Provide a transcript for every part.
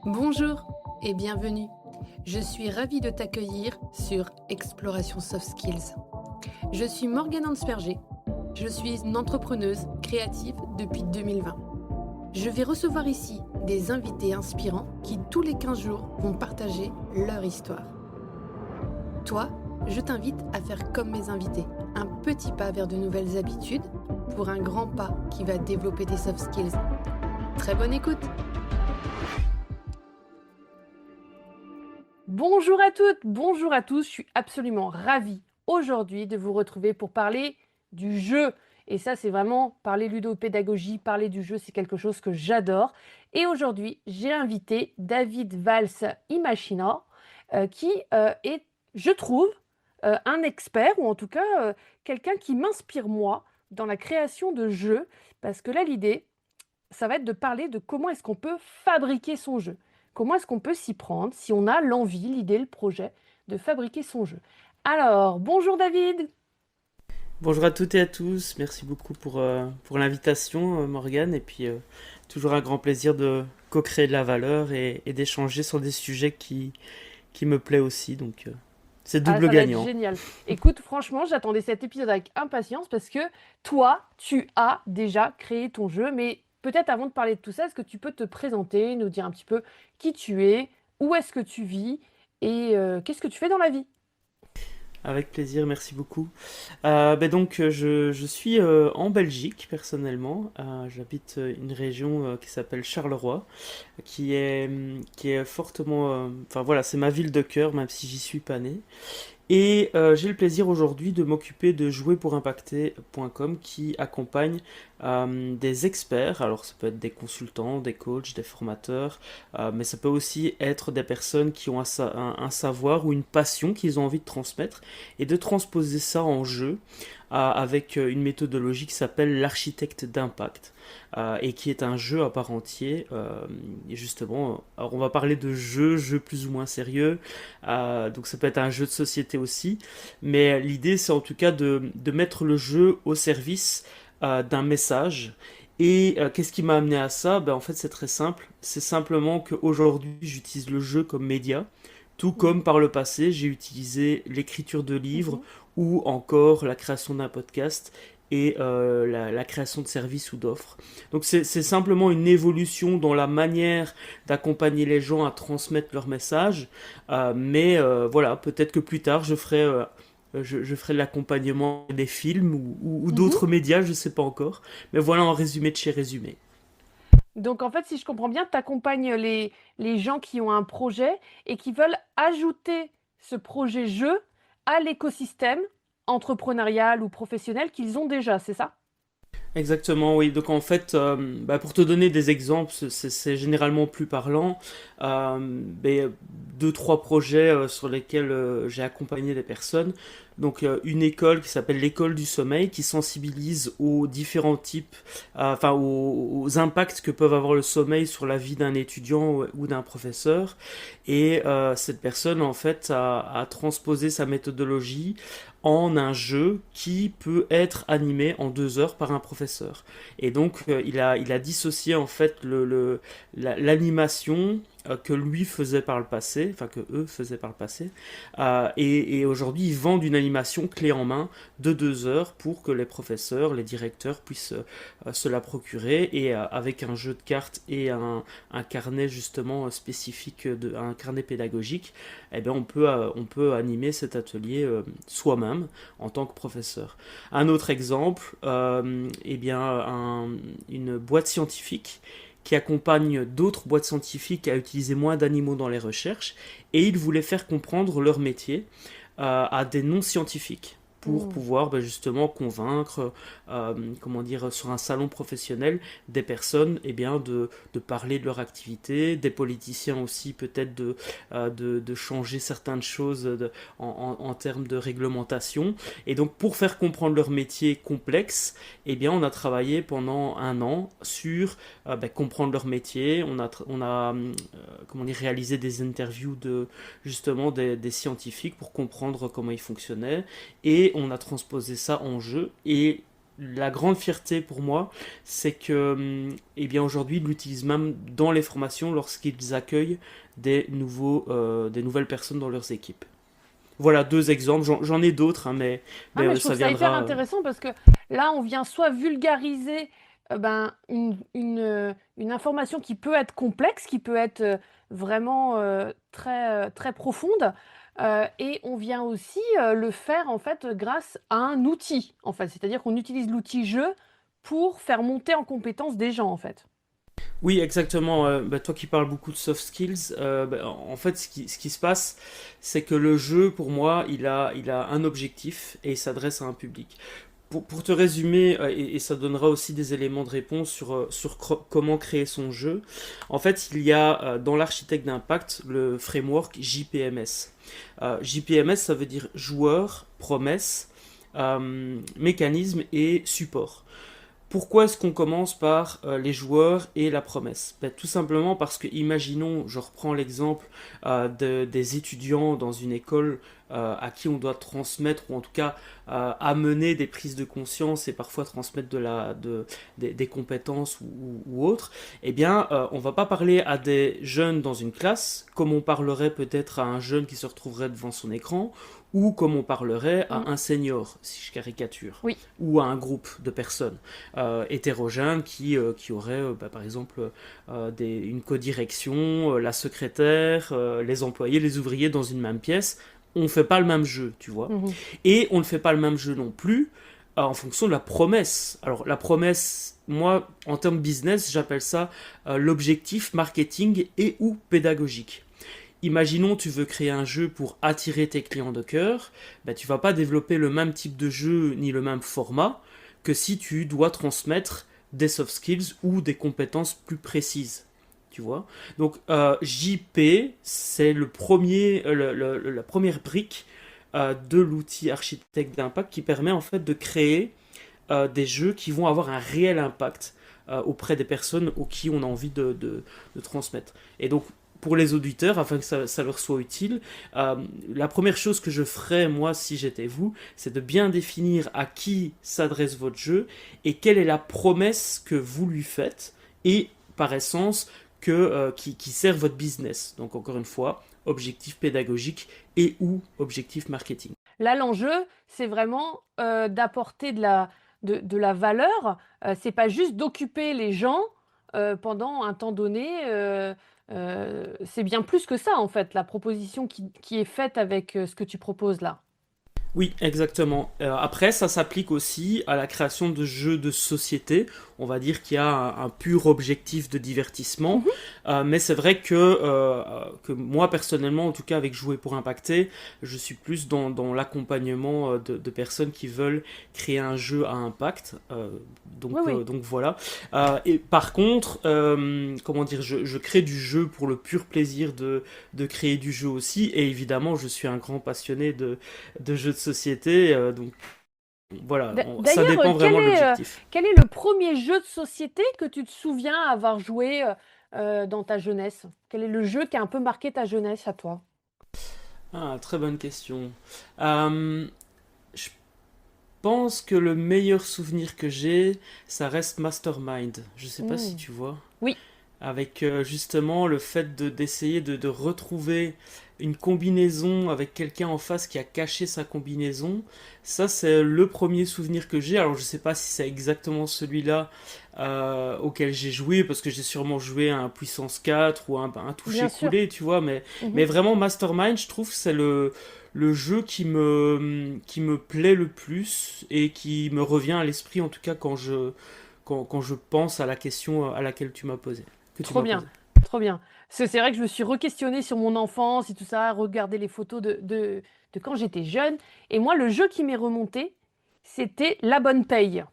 Bonjour et bienvenue. Je suis ravie de t'accueillir sur Exploration Soft Skills. Je suis Morgane Hansperger. Je suis une entrepreneuse créative depuis 2020. Je vais recevoir ici des invités inspirants qui tous les 15 jours vont partager leur histoire. Toi, je t'invite à faire comme mes invités, un petit pas vers de nouvelles habitudes pour un grand pas qui va développer tes soft skills. Très bonne écoute! Bonjour à toutes, bonjour à tous, je suis absolument ravie aujourd'hui de vous retrouver pour parler du jeu. Et ça, c'est vraiment parler ludopédagogie, parler du jeu, c'est quelque chose que j'adore. Et aujourd'hui, j'ai invité David Valls-Imaginor, qui est, je trouve, un expert, ou en tout cas quelqu'un qui m'inspire moi dans la création de jeux, parce que là, l'idée, ça va être de parler de comment est-ce qu'on peut fabriquer son jeu. Comment est-ce qu'on peut s'y prendre si on a l'envie, l'idée, le projet de fabriquer son jeu. Alors, bonjour David. Bonjour à toutes et à tous, merci beaucoup pour l'invitation Morgane, et puis toujours un grand plaisir de co-créer de la valeur et d'échanger sur des sujets qui me plaît aussi, donc c'est Ah, double ça va être gagnant. génial. Écoute, franchement, j'attendais cet épisode avec impatience parce que toi, tu as déjà créé ton jeu, mais peut-être avant de parler de tout ça, est-ce que tu peux te présenter, nous dire un petit peu qui tu es, où est-ce que tu vis et qu'est-ce que tu fais dans la vie? Avec plaisir, merci beaucoup. Je suis en Belgique personnellement. J'habite une région qui s'appelle Charleroi, qui est fortement, enfin voilà, c'est ma ville de cœur, même si j'y suis pas né. Et j'ai le plaisir aujourd'hui de m'occuper de jouerpourimpacter.com qui accompagne des experts. Alors ça peut être des consultants, des coachs, des formateurs, mais ça peut aussi être des personnes qui ont un savoir ou une passion qu'ils ont envie de transmettre et de transposer ça en jeu avec une méthodologie qui s'appelle l'architecte d'impact. Et qui est un jeu à part entier. Et justement, alors on va parler de jeux plus ou moins sérieux, donc ça peut être un jeu de société aussi, mais l'idée c'est en tout cas de mettre le jeu au service d'un message. Et qu'est-ce qui m'a amené à ça? En fait c'est très simple, c'est simplement qu'aujourd'hui j'utilise le jeu comme média, tout Mhm, comme par le passé j'ai utilisé l'écriture de livres mhm, ou encore la création d'un podcast et la création de services ou d'offres. Donc c'est simplement une évolution dans la manière d'accompagner les gens à transmettre leur message. Mais voilà, peut-être que plus tard je ferai de l'accompagnement des films ou mhm. d'autres médias, je ne sais pas encore. Mais voilà en résumé de chez Résumé. Donc en fait, si je comprends bien, tu accompagnes les gens qui ont un projet et qui veulent ajouter ce projet jeu à l'écosystème entrepreneurial ou professionnel qu'ils ont déjà, c'est ça? Exactement, oui. Donc en fait, pour te donner des exemples, c'est généralement plus parlant. Deux, trois projets sur lesquels j'ai accompagné des personnes. Donc une école qui s'appelle l'école du sommeil, qui sensibilise aux différents types, aux impacts que peuvent avoir le sommeil sur la vie d'un étudiant ou d'un professeur. Et cette personne en fait a transposé sa méthodologie en un jeu qui peut être animé en 2 heures par un professeur. Et donc il a dissocié en fait l'animation que lui faisait par le passé, enfin que eux faisaient par le passé, et aujourd'hui ils vendent une animation clé en main de 2 heures pour que les professeurs, les directeurs puissent se la procurer, et avec un jeu de cartes et un carnet justement spécifique, un carnet pédagogique, eh bien on peut animer cet atelier soi-même en tant que professeur. Un autre exemple, une boîte scientifique qui accompagne d'autres boîtes scientifiques à utiliser moins d'animaux dans les recherches, et ils voulaient faire comprendre leur métier à des non-scientifiques pour Hmm. pouvoir justement convaincre, comment dire, sur un salon professionnel, des personnes de parler de leur activité, des politiciens aussi peut-être de changer certaines choses en termes de réglementation. Et donc pour faire comprendre leur métier complexe, on a travaillé pendant un an sur comprendre leur métier. On a comment dire, réalisé des interviews de justement des scientifiques pour comprendre comment ils fonctionnaient, et on a transposé ça en jeu, et la grande fierté pour moi, c'est que, eh bien, aujourd'hui, ils l'utilisent même dans les formations lorsqu'ils accueillent des nouvelles personnes dans leurs équipes. Voilà deux exemples, j'en ai d'autres, hein, Ah, mais je trouve ça ça hyper viendra. intéressant parce que là, on vient soit vulgariser ben, une information qui peut être complexe, qui peut être vraiment très profonde, et on vient aussi le faire en fait grâce à un outil, en fait. C'est-à-dire qu'on utilise l'outil jeu pour faire monter en compétence des gens, en fait. Oui, exactement. Toi qui parles beaucoup de soft skills, en fait, ce qui se passe, c'est que le jeu, pour moi, il a un objectif et il s'adresse à un public. Pour te résumer, et ça donnera aussi des éléments de réponse comment créer son jeu, en fait, il y a dans l'architecte d'impact le framework JPMS. JPMS, ça veut dire joueur, promesse, mécanisme et support. Pourquoi est-ce qu'on commence par les joueurs et la promesse? Tout simplement parce que, imaginons, je reprends l'exemple des étudiants dans une école à qui on doit transmettre, ou en tout cas amener des prises de conscience et parfois transmettre des compétences ou autres. Eh bien, on va pas parler à des jeunes dans une classe comme on parlerait peut-être à un jeune qui se retrouverait devant son écran, ou comme on parlerait Mm. à un senior, si je caricature, Oui. ou à un groupe de personnes hétérogènes qui auraient, par exemple, une codirection, la secrétaire, les employés, les ouvriers dans une même pièce. On ne fait pas le même jeu, tu vois. Mhm. Et on ne fait pas le même jeu non plus en fonction de la promesse. Alors la promesse, moi, en termes business, j'appelle ça l'objectif marketing et ou pédagogique. Imaginons tu veux créer un jeu pour attirer tes clients de cœur, tu vas pas développer le même type de jeu ni le même format que si tu dois transmettre des soft skills ou des compétences plus précises. Tu vois. Donc JP, c'est la première brique de l'outil architecte d'impact qui permet en fait de créer des jeux qui vont avoir un réel impact auprès des personnes aux qui on a envie de transmettre. Et donc, pour les auditeurs, afin que ça leur soit utile, la première chose que je ferais, moi, si j'étais vous, c'est de bien définir à qui s'adresse votre jeu et quelle est la promesse que vous lui faites et, par essence, qui sert votre business. Donc, encore une fois, objectif pédagogique et ou objectif marketing. Là, l'enjeu, c'est vraiment d'apporter de la valeur. C'est pas juste d'occuper les gens pendant un temps donné. C'est bien plus que ça, en fait, la proposition qui est faite avec ce que tu proposes là. Oui, exactement. Après, ça s'applique aussi à la création de jeux de société. On va dire qu'il y a un pur objectif de divertissement. Mhm. Mais c'est vrai que moi, personnellement, en tout cas avec Jouer pour Impacter, je suis plus dans l'accompagnement de personnes qui veulent créer un jeu à impact. Oui, oui. Donc voilà. Et par contre, comment dire, je crée du jeu pour le pur plaisir de créer du jeu aussi. Et évidemment, je suis un grand passionné de jeux de société. Donc voilà, ça D'ailleurs, dépend vraiment de l'objectif. quel est le premier jeu de société que tu te souviens avoir joué dans ta jeunesse? Quel est le jeu qui a un peu marqué ta jeunesse à toi? Ah, très bonne question. Euh, je pense que le meilleur souvenir que j'ai, ça reste Mastermind. Je sais pas si Hmm. tu vois. Oui, Avec justement le fait d'essayer de retrouver une combinaison avec quelqu'un en face qui a caché sa combinaison. Ça, c'est le premier souvenir que j'ai. Alors, je sais pas si c'est exactement celui-là auquel j'ai joué, parce que j'ai sûrement joué à un puissance 4 ou un bien toucher sûr. coulé, tu vois, mais Mhm. vraiment Mastermind, je trouve que c'est le jeu qui me plaît le plus et qui me revient à l'esprit, en tout cas quand je pense à la question à laquelle tu m'as posé, que tu Trop m'as bien, posé. trop bien. Parce que c'est vrai que je me suis re-questionnée sur mon enfance et tout ça, regarder les photos de quand j'étais jeune. Et moi, le jeu qui m'est remonté, c'était La Bonne Paye.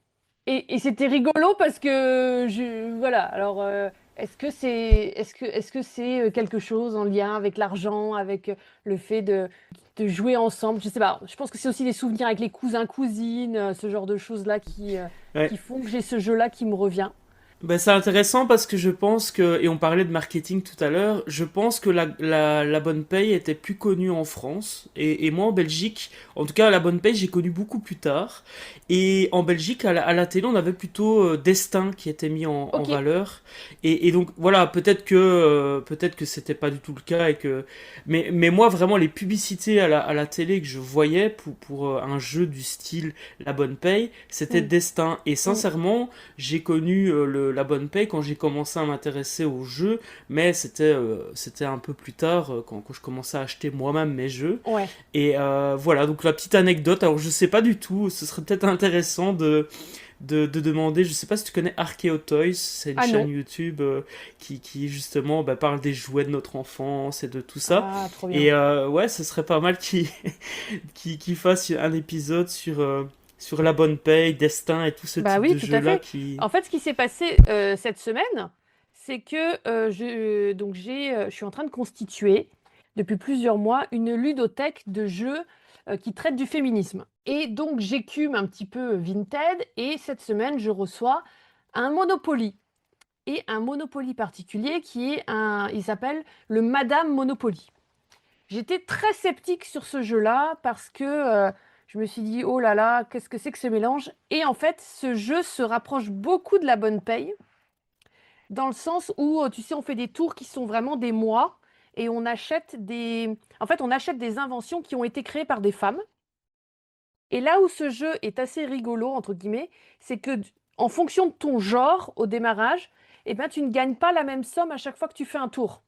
Et c'était rigolo parce que voilà. Alors, est-ce que c'est quelque chose en lien avec l'argent, avec le fait de jouer ensemble? Je sais pas. Je pense que c'est aussi des souvenirs avec les cousins, cousines, ce genre de choses-là qui Ouais. font que j'ai ce jeu-là qui me revient. Ben, c'est intéressant parce que je pense que, et on parlait de marketing tout à l'heure, je pense que la bonne paye était plus connue en France. Et moi en Belgique, en tout cas la bonne paye, j'ai connu beaucoup plus tard. Et en Belgique, à la télé, on avait plutôt Destin qui était mis en Ok, valeur. Et donc voilà, peut-être que c'était pas du tout le cas. Mais moi vraiment, les publicités à la télé que je voyais pour un jeu du style La Bonne Paye, c'était mm, Destin. Et mm, sincèrement, j'ai connu la bonne paye quand j'ai commencé à m'intéresser aux jeux, mais c'était un peu plus tard quand je commençais à acheter moi-même mes jeux. ouais. Et voilà, donc la petite anecdote. Alors je sais pas du tout, ce serait peut-être intéressant de demander. Je sais pas si tu connais Archeo Toys, c'est une Ah chaîne non. YouTube qui justement bah, parle des jouets de notre enfance et de tout ça. Ah, trop bien. Et ouais, ce serait pas mal qu'il fasse un épisode sur la bonne paye, Destin et tout ce Bah type oui, de tout à jeu-là fait. qui... En fait, ce qui s'est passé cette semaine, c'est que je suis en train de constituer depuis plusieurs mois une ludothèque de jeux qui traite du féminisme. Et donc j'écume un petit peu Vinted et cette semaine je reçois un Monopoly et un Monopoly particulier il s'appelle le Madame Monopoly. J'étais très sceptique sur ce jeu-là parce que je me suis dit, oh là là, qu'est-ce que c'est que ce mélange? Et en fait, ce jeu se rapproche beaucoup de la bonne paye, dans le sens où, tu sais, on fait des tours qui sont vraiment des mois et on achète En fait, on achète des inventions qui ont été créées par des femmes. Et là où ce jeu est assez rigolo, entre guillemets, c'est que en fonction de ton genre au démarrage, eh ben, tu ne gagnes pas la même somme à chaque fois que tu fais un tour.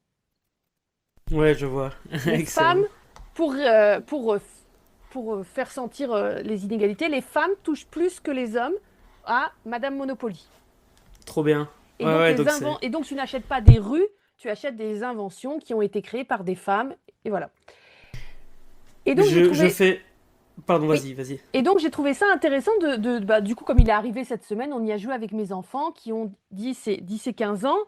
Ouais, je vois. Les femmes, Excellent. pour, euh, pour, euh, faire sentir les inégalités, les femmes touchent plus que les hommes à Madame Monopoly. Trop bien. Et Ouais, donc, ouais, donc c'est... et donc tu n'achètes pas des rues, tu achètes des inventions qui ont été créées par des femmes. Et voilà. Et donc j'ai Je trouvé, fais... Pardon, oui, vas-y. et donc j'ai trouvé ça intéressant bah, du coup, comme il est arrivé cette semaine, on y a joué avec mes enfants qui ont 10 et 15 ans.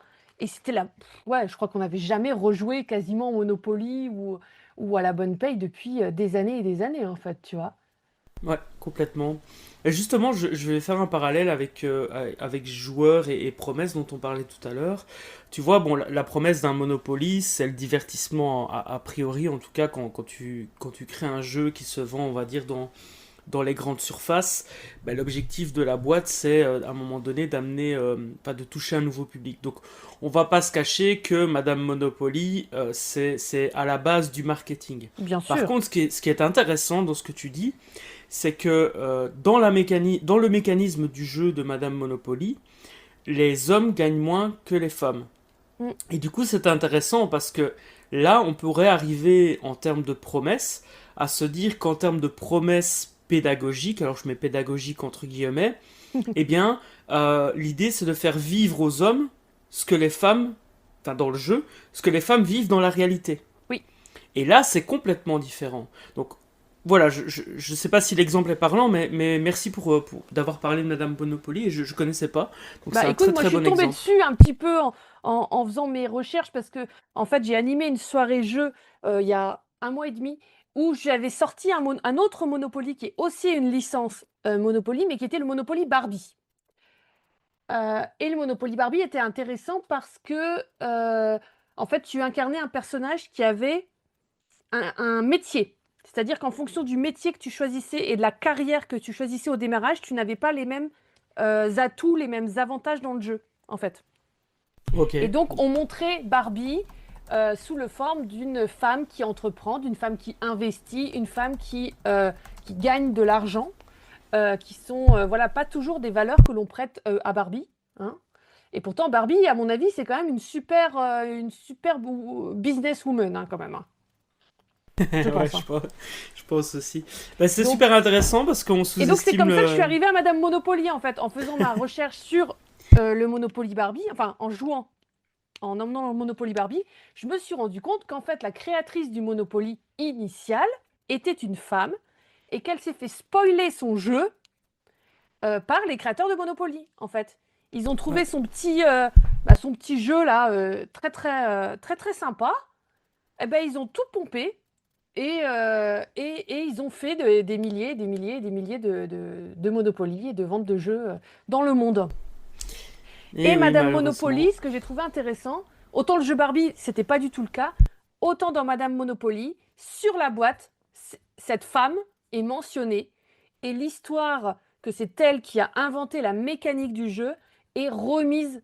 Et c'était là, ouais, je crois qu'on n'avait jamais rejoué quasiment au Monopoly ou à la bonne paye depuis des années et des années, en fait, tu vois. Ouais, complètement. Et justement, je vais faire un parallèle avec joueurs et promesses dont on parlait tout à l'heure. Tu vois, bon, la promesse d'un Monopoly, c'est le divertissement a priori, en tout cas quand tu crées un jeu qui se vend, on va dire, dans les grandes surfaces, bah, l'objectif de la boîte, c'est à un moment donné d'amener, pas de toucher un nouveau public. Donc, on va pas se cacher que Madame Monopoly, c'est à la base du marketing. Bien Par sûr. contre, ce qui est intéressant dans ce que tu dis, c'est que dans le mécanisme du jeu de Madame Monopoly, les hommes gagnent moins que les femmes. Mm. Et du coup, c'est intéressant parce que là, on pourrait arriver en termes de promesses à se dire qu'en termes de promesses pédagogiques, alors je mets pédagogique entre guillemets, eh bien, l'idée c'est de faire vivre aux hommes ce que les femmes, enfin dans le jeu, ce que les femmes vivent dans la réalité. Oui. Et là, c'est complètement différent. Donc, voilà, je sais pas si l'exemple est parlant, mais merci pour d'avoir parlé de Madame Monopoly et je connaissais pas. Donc, c'est Bah un écoute, très moi je très suis bon tombée exemple. dessus un petit peu en faisant mes recherches parce que en fait j'ai animé une soirée jeu il y a un mois et demi où j'avais sorti un autre Monopoly qui est aussi une licence Monopoly mais qui était le Monopoly Barbie. Et le Monopoly Barbie était intéressant parce que en fait tu incarnais un personnage qui avait un métier. C'est-à-dire qu'en fonction du métier que tu choisissais et de la carrière que tu choisissais au démarrage, tu n'avais pas les mêmes atouts, les mêmes avantages dans le jeu, en fait. Ok. Et donc, on montrait Barbie sous le forme d'une femme qui entreprend, d'une femme qui investit, une femme qui gagne de l'argent, qui sont voilà, pas toujours des valeurs que l'on prête à Barbie. Hein. Et pourtant, Barbie, à mon avis, c'est quand même une super businesswoman, hein, quand même. Hein, je Ouais, pense. Hein. je pense aussi. Bah, c'est Donc, super intéressant parce qu'on et donc, c'est sous-estime comme ça que je suis le... arrivée à Madame Monopoly, en fait, en faisant ma recherche sur le Monopoly Barbie, enfin, en jouant, en emmenant le Monopoly Barbie, je me suis rendu compte qu'en fait, la créatrice du Monopoly initial était une femme et qu'elle s'est fait spoiler son jeu par les créateurs de Monopoly, en fait. Ils ont Ouais. trouvé son petit jeu là, très sympa. Et ben, ils ont tout pompé et ils ont fait des milliers, des milliers, des milliers de Monopoly et de ventes de jeux dans le monde. Et Et oui, Madame malheureusement. Monopoly, ce que j'ai trouvé intéressant, autant le jeu Barbie, c'était pas du tout le cas, autant dans Madame Monopoly, sur la boîte, cette femme est mentionnée et l'histoire que c'est elle qui a inventé la mécanique du jeu est remise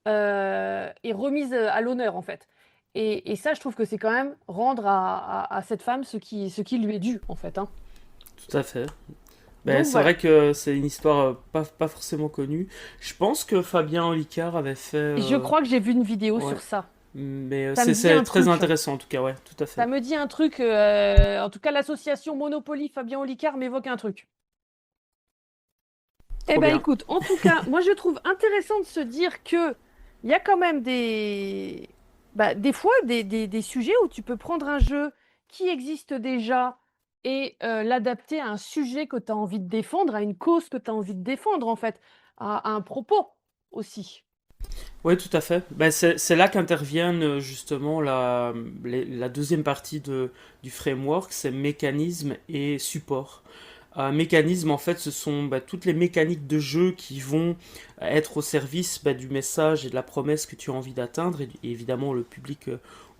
à l'honneur en fait. Et ça, je trouve que c'est quand même rendre à cette femme ce qui lui est dû en fait, hein. Tout à fait. Ben, Donc c'est voilà. vrai que c'est une histoire pas forcément connue. Je pense que Fabien Olicard avait fait. Je crois que j'ai vu une vidéo Ouais. sur ça. Mais Ça me dit c'est un très truc. intéressant en tout cas, ouais, tout à Ça fait. me dit un truc. En tout cas, l'association Monopoly Fabien Olicard m'évoque un truc. Eh Trop ben bien. écoute, en tout cas, moi je trouve intéressant de se dire que il y a quand même des fois des sujets où tu peux prendre un jeu qui existe déjà et l'adapter à un sujet que tu as envie de défendre, à une cause que tu as envie de défendre en fait, à un propos aussi. Oui, tout à fait. Ben, c'est là qu'interviennent justement la deuxième partie du framework, c'est mécanisme et support. Mécanisme, en fait, ce sont toutes les mécaniques de jeu qui vont être au service du message et de la promesse que tu as envie d'atteindre, et évidemment le public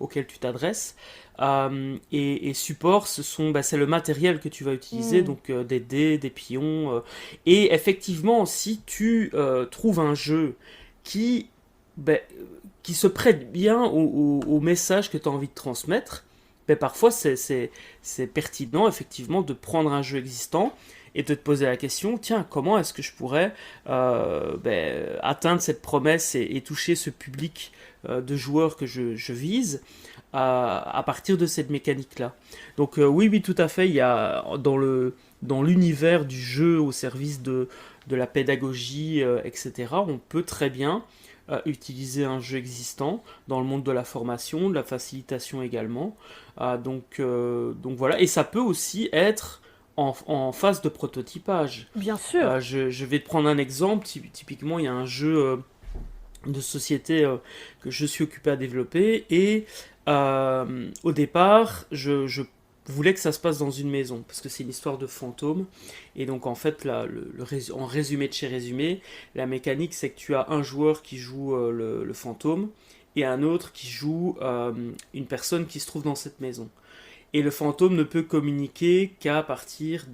auquel tu t'adresses. Et support, c'est le matériel que tu vas utiliser, Hmm. donc des dés, des pions. Et effectivement, si tu trouves un jeu qui, ben, qui se prête bien au message que tu as envie de transmettre, parfois c'est pertinent effectivement de prendre un jeu existant et de te poser la question, tiens, comment est-ce que je pourrais atteindre cette promesse et toucher ce public de joueurs que je vise à partir de cette mécanique-là. Donc oui, oui, tout à fait, il y a dans l'univers du jeu au service de la pédagogie, etc., on peut très bien utiliser un jeu existant dans le monde de la formation, de la facilitation également. Donc voilà, et ça peut aussi être en phase de prototypage. Bien sûr. Je vais te prendre un exemple. Typiquement, il y a un jeu de société que je suis occupé à développer et au départ, je voulais que ça se passe dans une maison parce que c'est une histoire de fantôme et donc en fait en résumé de chez résumé, la mécanique c'est que tu as un joueur qui joue le fantôme et un autre qui joue une personne qui se trouve dans cette maison. Et le fantôme ne peut communiquer qu'à partir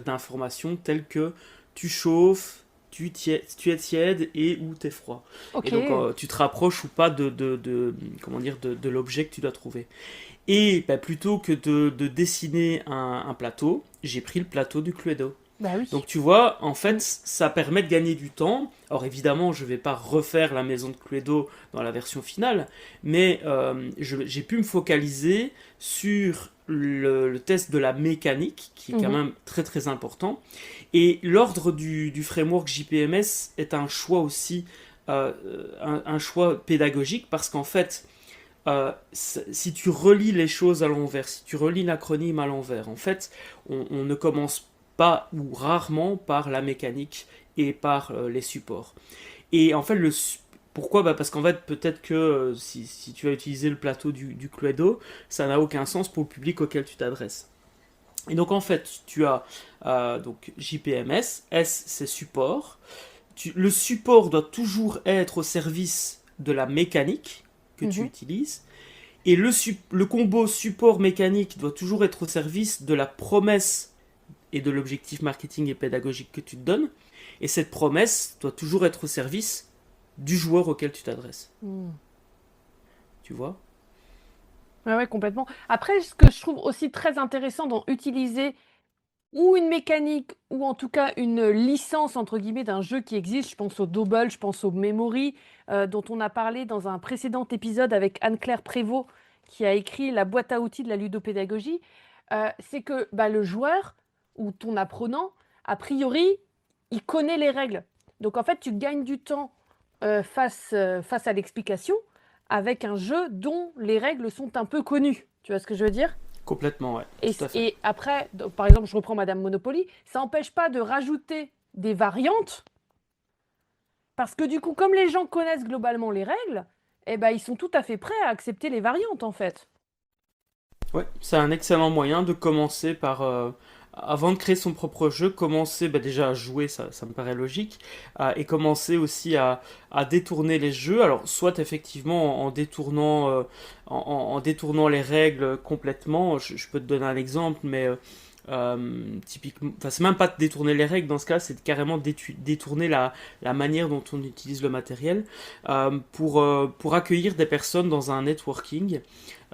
d'informations telles que tu chauffes, tu es tiède et ou tu es froid. Et Ok. donc tu te rapproches ou pas de l'objet que tu dois trouver. Et plutôt que de dessiner un plateau, j'ai pris le plateau du Cluedo. Bah Donc oui. tu vois, en fait, Mm. ça permet de gagner du temps. Alors évidemment, je ne vais pas refaire la maison de Cluedo dans la version finale, mais j'ai pu me focaliser sur le test de la mécanique, qui est quand Mhm. même très très important. Et l'ordre du framework JPMS est un choix aussi, un choix pédagogique, parce qu'en fait, si tu relis les choses à l'envers, si tu relis l'acronyme à l'envers, en fait, on ne commence pas ou rarement par la mécanique et par les supports. Et en fait, pourquoi parce qu'en fait, peut-être que si tu vas utiliser le plateau du Cluedo, ça n'a aucun sens pour le public auquel tu t'adresses. Et donc en fait, tu as donc JPMS, S c'est support. Le support doit toujours être au service de la mécanique que tu Mhm. utilises. Et le combo support mécanique doit toujours être au service de la promesse et de l'objectif marketing et pédagogique que tu te donnes. Et cette promesse doit toujours être au service du joueur auquel tu t'adresses. Mm. Tu vois? Ouais, ouais, complètement. Après, ce que je trouve aussi très intéressant dans utiliser ou une mécanique ou en tout cas une licence entre guillemets d'un jeu qui existe, je pense au Double, je pense au Memory, dont on a parlé dans un précédent épisode avec Anne-Claire Prévost qui a écrit La boîte à outils de la ludopédagogie, c'est que bah, le joueur ou ton apprenant, a priori, il connaît les règles. Donc en fait, tu gagnes du temps face à l'explication avec un jeu dont les règles sont un peu connues. Tu vois ce que je veux dire? Complètement, ouais, Et, tout à fait. et après, donc, par exemple, je reprends Madame Monopoly, ça n'empêche pas de rajouter des variantes, parce que du coup, comme les gens connaissent globalement les règles, eh ben, ils sont tout à fait prêts à accepter les variantes, en fait. Ouais, c'est un excellent moyen de commencer par avant de créer son propre jeu, commencer déjà à jouer, ça me paraît logique, et commencer aussi à détourner les jeux. Alors, soit effectivement en détournant, en détournant les règles complètement. Je peux te donner un exemple, mais typiquement, enfin, c'est même pas de détourner les règles dans ce cas, c'est de carrément détourner la manière dont on utilise le matériel pour accueillir des personnes dans un networking.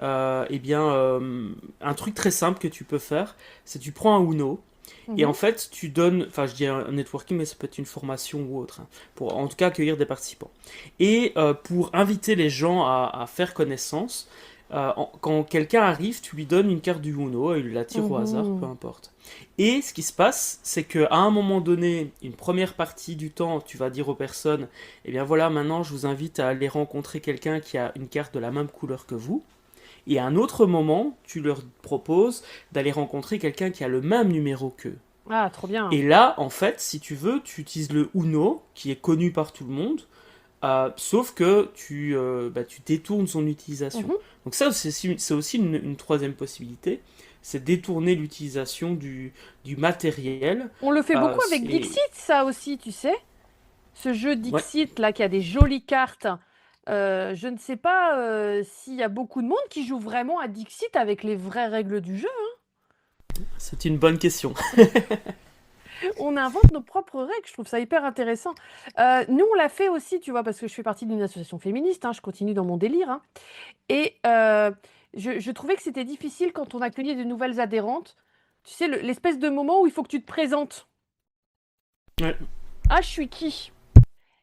Eh bien, un truc très simple que tu peux faire, c'est tu prends un Uno. Et en Mhm. fait, tu donnes, enfin je dis un networking, mais ça peut être une formation ou autre, hein, pour en tout cas accueillir des participants. Et pour inviter les gens à faire connaissance, quand quelqu'un arrive, tu lui donnes une carte du Uno, il la tire au hasard, peu Mhm. importe. Et ce qui se passe, c'est qu'à un moment donné, une première partie du temps, tu vas dire aux personnes, eh bien voilà, maintenant je vous invite à aller rencontrer quelqu'un qui a une carte de la même couleur que vous. Et à un autre moment, tu leur proposes d'aller rencontrer quelqu'un qui a le même numéro qu'eux. Ah, trop bien. Et là, en fait, si tu veux, tu utilises le Uno, qui est connu par tout le monde, sauf que tu détournes son utilisation. Mhm. Donc ça, c'est aussi une troisième possibilité, c'est détourner l'utilisation du matériel. On le fait beaucoup avec C'est... Dixit, ça aussi, tu sais. Ce jeu Ouais, Dixit, là, qui a des jolies cartes. Je ne sais pas s'il y a beaucoup de monde qui joue vraiment à Dixit avec les vraies règles du jeu. c'est une bonne question. On invente nos propres règles, je trouve ça hyper intéressant. Nous, on l'a fait aussi, tu vois, parce que je fais partie d'une association féministe, hein, je continue dans mon délire. Hein. Et je trouvais que c'était difficile quand on accueillait de nouvelles adhérentes. Tu sais, l'espèce de moment où il faut que tu te présentes. Ouais, Ah, je suis qui?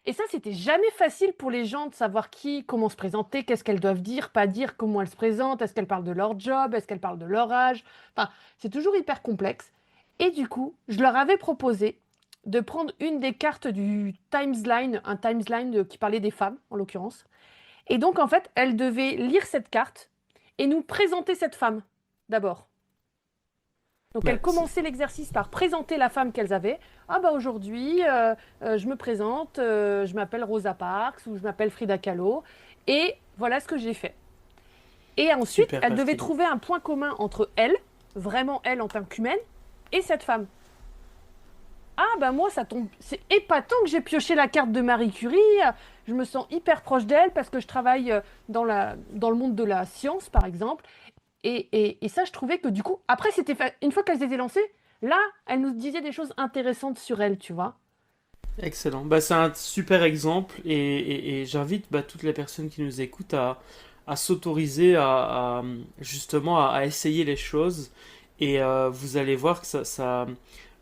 Et ça, c'était jamais facile pour les gens de savoir qui, comment se présenter, qu'est-ce qu'elles doivent dire, pas dire, comment elles se présentent, est-ce qu'elles parlent de leur job, est-ce qu'elles parlent de leur âge. Enfin, c'est toujours hyper complexe. Et du coup, je leur avais proposé de prendre une des cartes du Timesline, un Timesline qui parlait des femmes, en l'occurrence. Et donc, en fait, elles devaient lire cette carte et nous présenter cette femme, d'abord. Donc bah, elles commençaient l'exercice par présenter la femme qu'elles avaient. Ah bah aujourd'hui, je me présente, je m'appelle Rosa Parks ou je m'appelle Frida Kahlo. Et voilà ce que j'ai fait. Et ensuite, super elles devaient pertinent. trouver un point commun entre elles, vraiment elle en tant qu'humaine, et cette femme. Ah bah moi, ça tombe, c'est épatant que j'ai pioché la carte de Marie Curie. Je me sens hyper proche d'elle parce que je travaille dans le monde de la science, par exemple. Et ça, je trouvais que du coup, après, une fois qu'elles étaient lancées, là, elles nous disaient des choses intéressantes sur elles, tu vois. Excellent. Bah, c'est un super exemple et j'invite toutes les personnes qui nous écoutent à s'autoriser justement à essayer les choses et vous allez voir que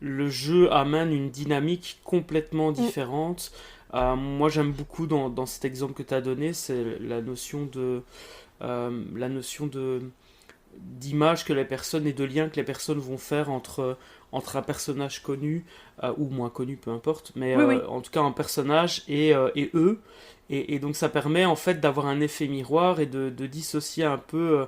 le jeu amène une dynamique complètement Mm. différente. Moi j'aime beaucoup dans cet exemple que tu as donné, c'est la notion de d'image que les personnes et de liens que les personnes vont faire entre un personnage connu ou moins connu, peu importe, mais Oui, oui. en tout cas un personnage et eux. Et donc ça permet en fait d'avoir un effet miroir et de dissocier un peu.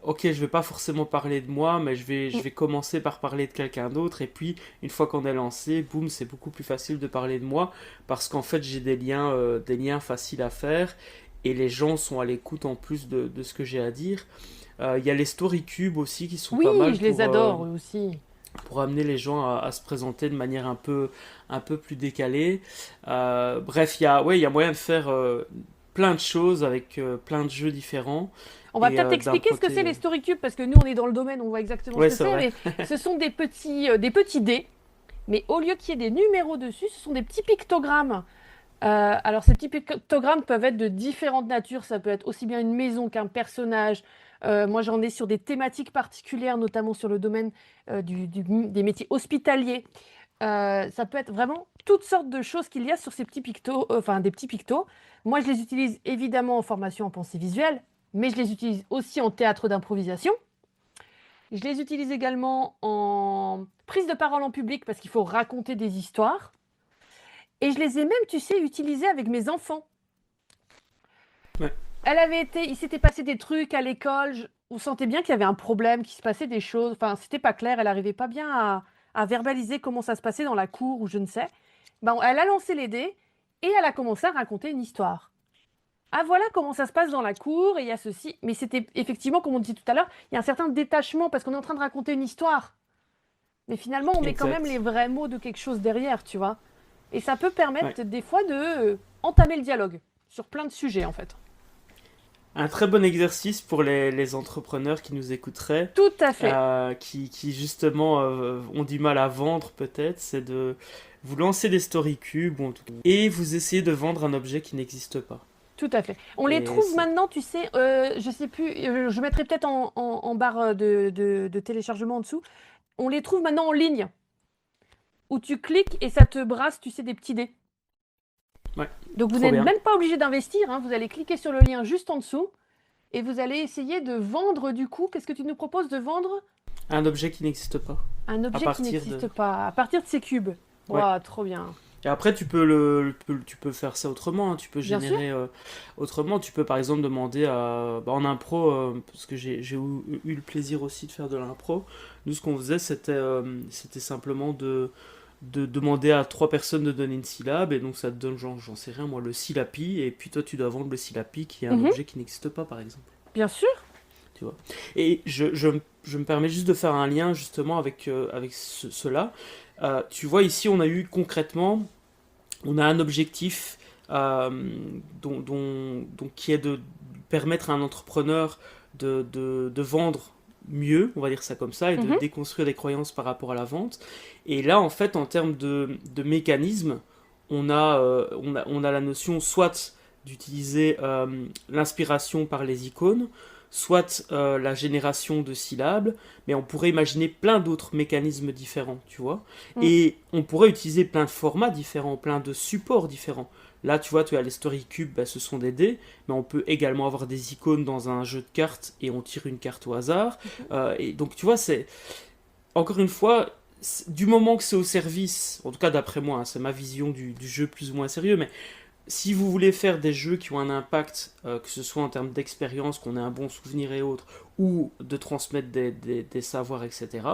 Ok, je vais pas forcément parler de moi, mais je Mm. vais commencer par parler de quelqu'un d'autre. Et puis, une fois qu'on est lancé, boum, c'est beaucoup plus facile de parler de moi parce qu'en fait, j'ai des liens faciles à faire et les gens sont à l'écoute en plus de ce que j'ai à dire. Il y a les story cubes aussi qui sont Oui, pas mal je les adore, eux aussi. pour amener les gens à se présenter de manière un peu plus décalée. Bref, il y a moyen de faire plein de choses avec plein de jeux différents. On va Et peut-être d'un expliquer ce que c'est côté... les story cubes, parce que nous, on est dans le domaine, on voit exactement ce Ouais, que c'est c'est, vrai. mais ce sont des petits dés, mais au lieu qu'il y ait des numéros dessus, ce sont des petits pictogrammes. Alors, ces petits pictogrammes peuvent être de différentes natures. Ça peut être aussi bien une maison qu'un personnage. Moi, j'en ai sur des thématiques particulières, notamment sur le domaine des métiers hospitaliers. Ça peut être vraiment toutes sortes de choses qu'il y a sur ces petits pictos, enfin des petits pictos. Moi, je les utilise évidemment en formation en pensée visuelle, mais je les utilise aussi en théâtre d'improvisation. Je les utilise également en prise de parole en public parce qu'il faut raconter des histoires. Et je les ai même, tu sais, utilisés avec mes enfants. Ouais. Il s'était passé des trucs à l'école. On sentait bien qu'il y avait un problème, qu'il se passait des choses. Enfin, c'était pas clair. Elle n'arrivait pas bien à verbaliser comment ça se passait dans la cour ou je ne sais. Ben, elle a lancé les dés et elle a commencé à raconter une histoire. Ah, voilà comment ça se passe dans la cour et il y a ceci. Mais c'était effectivement, comme on dit tout à l'heure, il y a un certain détachement parce qu'on est en train de raconter une histoire. Mais finalement, on met quand même les Exact. vrais mots de quelque chose derrière, tu vois. Et ça peut Ouais. permettre des fois de entamer le dialogue sur plein de sujets, en fait. Un très bon exercice pour les entrepreneurs qui nous écouteraient, Tout à fait. qui justement ont du mal à vendre peut-être, c'est de vous lancer des story cubes ou en tout cas, et vous essayez de vendre un objet qui n'existe pas. Tout à fait. On les Et trouve c'est- maintenant, tu sais, je sais plus, je mettrai peut-être en barre de téléchargement en dessous. On les trouve maintenant en ligne, où tu cliques et ça te brasse, tu sais, des petits dés. ouais, Donc vous trop n'êtes bien. même pas obligé d'investir, hein, vous allez cliquer sur le lien juste en dessous et vous allez essayer de vendre du coup. Qu'est-ce que tu nous proposes de vendre? Un objet qui n'existe pas. Un À objet qui partir de... n'existe pas, à partir de ces cubes. Ouais. Waouh, trop bien. Et après, tu peux faire ça autrement, hein. Tu peux Bien sûr. générer autrement. Tu peux par exemple demander à, bah, en impro, parce que j'ai eu le plaisir aussi de faire de l'impro. Nous, ce qu'on faisait, c'était simplement de demander à trois personnes de donner une syllabe, et donc ça te donne, genre, j'en sais rien, moi, le syllapi, et puis toi, tu dois vendre le syllapi, qui est un Mhm, objet qui n'existe pas, par exemple. bien sûr. Tu vois. Et je me permets juste de faire un lien justement avec cela. Tu vois, ici, on a eu concrètement, on a un objectif qui est de permettre à un entrepreneur de vendre mieux, on va dire ça comme ça, et de Mhm, déconstruire des croyances par rapport à la vente. Et là, en fait, en termes de mécanisme, on a la notion soit d'utiliser l'inspiration par les icônes, soit la génération de syllabes, mais on pourrait imaginer plein d'autres mécanismes différents, tu vois. mm. Et on pourrait utiliser plein de formats différents, plein de supports différents. Là, tu vois, tu as les story cubes, bah, ce sont des dés, mais on peut également avoir des icônes dans un jeu de cartes et on tire une carte au hasard. Et donc, tu vois, c'est encore une fois, du moment que c'est au service, en tout cas d'après moi, hein, c'est ma vision du jeu plus ou moins sérieux, mais si vous voulez faire des jeux qui ont un impact, que ce soit en termes d'expérience, qu'on ait un bon souvenir et autres, ou de transmettre des savoirs, etc.,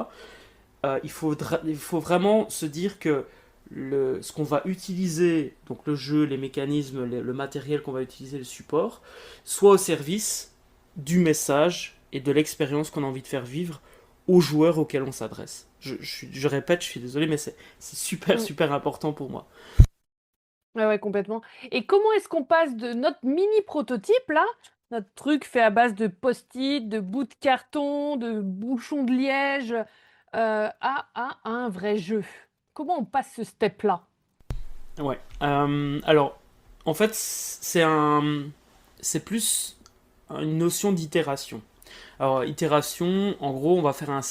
il faut vraiment se dire que ce qu'on va utiliser, donc le jeu, les mécanismes, le matériel qu'on va utiliser, le support, soit au service du message et de l'expérience qu'on a envie de faire vivre aux joueurs auxquels on s'adresse. Je répète, je suis désolé, mais c'est super, Mm. super important pour moi. Ouais, ouais, complètement. Et comment est-ce qu'on passe de notre mini prototype là, notre truc fait à base de post-it, de bouts de carton, de bouchons de liège, à un vrai jeu? Comment on passe ce step-là? Ouais. Alors, en fait, c'est plus une notion d'itération. Alors, itération, en gros, on va faire un,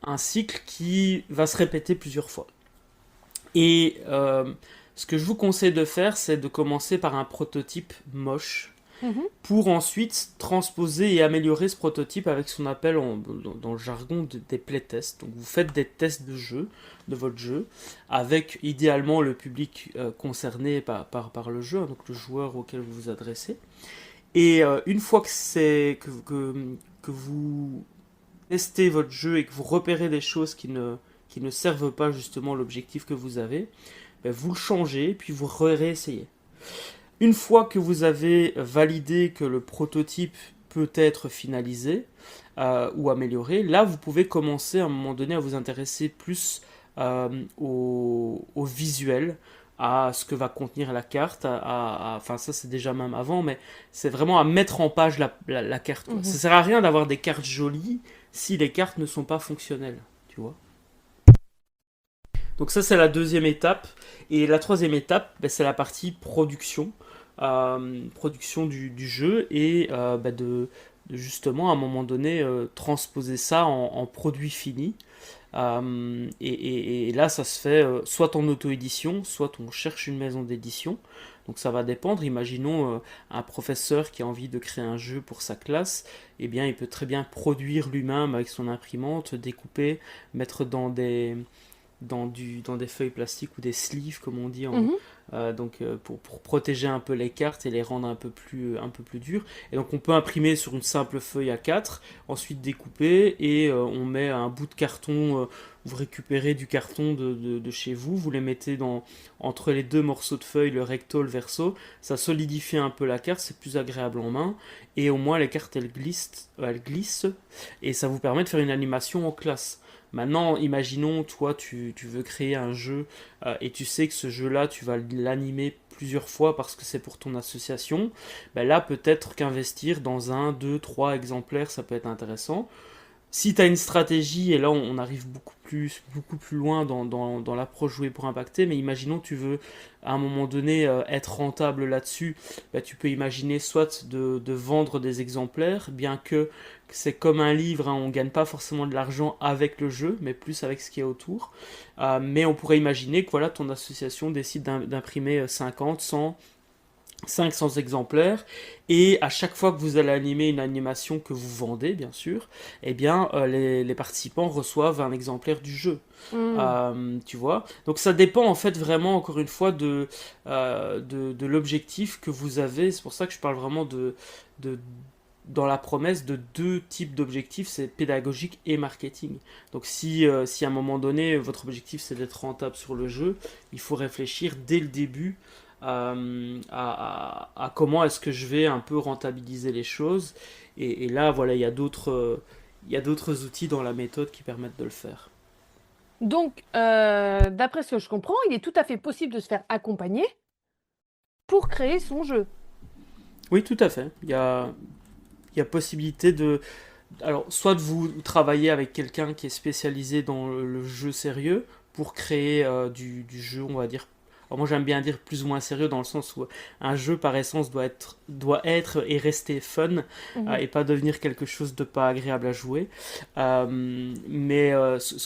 un cycle qui va se répéter plusieurs fois. Et ce que je vous conseille de faire, c'est de commencer par un prototype moche Mhm, pour ensuite transposer et améliorer ce prototype avec ce qu'on appelle dans le jargon des playtests. Donc vous faites des tests de jeu, de votre jeu, avec idéalement le public concerné par le jeu, hein, donc le joueur auquel vous vous adressez. Et une fois que vous testez votre jeu et que vous repérez des choses qui ne servent pas justement l'objectif que vous avez, ben vous le changez, puis vous réessayez. Une fois que vous avez validé que le prototype peut être finalisé ou amélioré, là vous pouvez commencer à un moment donné à vous intéresser plus au visuel, à ce que va contenir la carte, enfin ça c'est déjà même avant, mais c'est vraiment à mettre en page la carte, quoi. mhm. Ça sert à rien d'avoir des cartes jolies si les cartes ne sont pas fonctionnelles, tu vois. Donc ça c'est la deuxième étape. Et la troisième étape, ben, c'est la partie production. Production du jeu et ben, de justement à un moment donné transposer ça en produit fini. Et là ça se fait soit en auto-édition, soit on cherche une maison d'édition. Donc ça va dépendre. Imaginons un professeur qui a envie de créer un jeu pour sa classe, eh bien il peut très bien produire lui-même avec son imprimante, découper, mettre dans des feuilles plastiques ou des sleeves, comme on dit, Mhm. pour protéger un peu les cartes et les rendre un peu plus dures. Et donc on peut imprimer sur une simple feuille A4, ensuite découper et on met un bout de carton. Vous récupérez du carton de chez vous, vous les mettez entre les deux morceaux de feuille, le recto, le verso. Ça solidifie un peu la carte, c'est plus agréable en main. Et au moins les cartes elles glissent et ça vous permet de faire une animation en classe. Maintenant, imaginons, toi, tu veux créer un jeu et tu sais que ce jeu-là, tu vas l'animer plusieurs fois parce que c'est pour ton association. Ben là, peut-être qu'investir dans un, deux, trois exemplaires, ça peut être intéressant. Si tu as une stratégie, et là on arrive beaucoup plus loin dans l'approche jouer pour impacter, mais imaginons que tu veux à un moment donné être rentable là-dessus, bah, tu peux imaginer soit de vendre des exemplaires, bien que c'est comme un livre, hein, on ne gagne pas forcément de l'argent avec le jeu, mais plus avec ce qu'il y a autour. Mais on pourrait imaginer que voilà, ton association décide d'imprimer 50, 100, 500 exemplaires et à chaque fois que vous allez animer une animation que vous vendez bien sûr, eh bien les participants reçoivent un exemplaire du jeu. Mhm. Tu vois, donc ça dépend en fait vraiment encore une fois de l'objectif que vous avez. C'est pour ça que je parle vraiment de dans la promesse de deux types d'objectifs, c'est pédagogique et marketing. Donc si à un moment donné votre objectif c'est d'être rentable sur le jeu, il faut réfléchir dès le début à comment est-ce que je vais un peu rentabiliser les choses. Et là, voilà, il y a d'autres outils dans la méthode qui permettent de le faire. Donc, d'après ce que je comprends, il est tout à fait possible de se faire accompagner pour créer son jeu. Oui, tout à fait. Il y a possibilité de... Alors, soit de vous travailler avec quelqu'un qui est spécialisé dans le jeu sérieux pour créer du jeu, on va dire. Alors moi j'aime bien dire plus ou moins sérieux dans le sens où un jeu par essence doit être et rester fun Mhm. et pas devenir quelque chose de pas agréable à jouer. Ce